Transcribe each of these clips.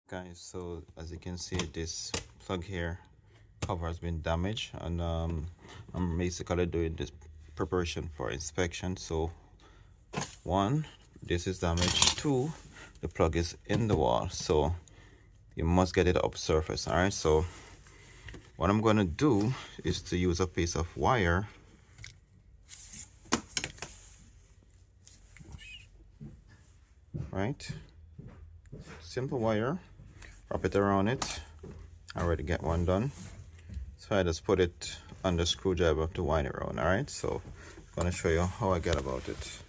Guys, so as you can see, this plug here cover has been damaged, and I'm basically doing this preparation for inspection. So one, this is damaged. Two, the plug is in the wall, so you must get it up surface. All right, so what I'm going to do is to use a piece of wire, right? Simple wire, wrap it around it. I already get one done, so I just put it on the screwdriver to wind it around. All right, so I'm going to show you how I get about it.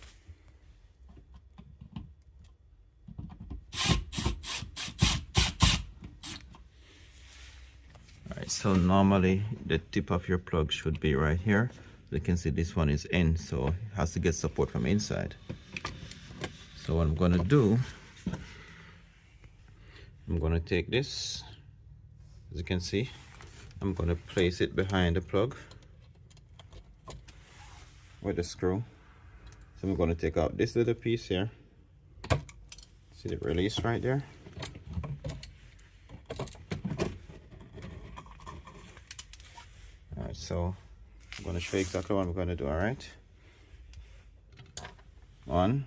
Alright, so normally the tip of your plug should be right here. You can see this one is in, so it has to get support from inside. So what I'm going to do, I'm going to take this, as you can see, I'm going to place it behind the plug with the screw. So I'm going to take out this little piece here. See the release right there? Alright, so I'm going to show you exactly what I'm going to do. Alright, one,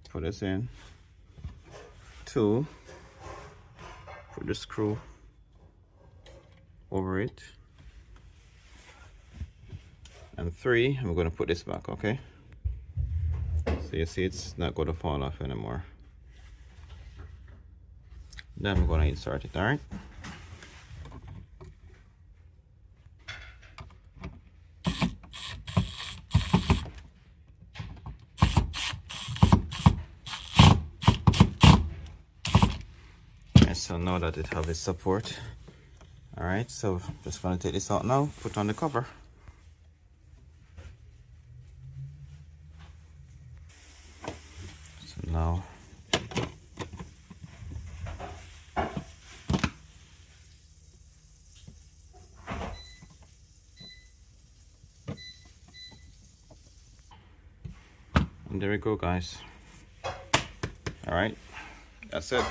put this in. Two, put the screw over it. And three, I'm going to put this back. Okay, so you see it's not going to fall off anymore. Then I'm going to insert it. All right, so now that it has its support, all right, so just going to take this out now, put on the cover. So now and there we go, guys. All right, that's it.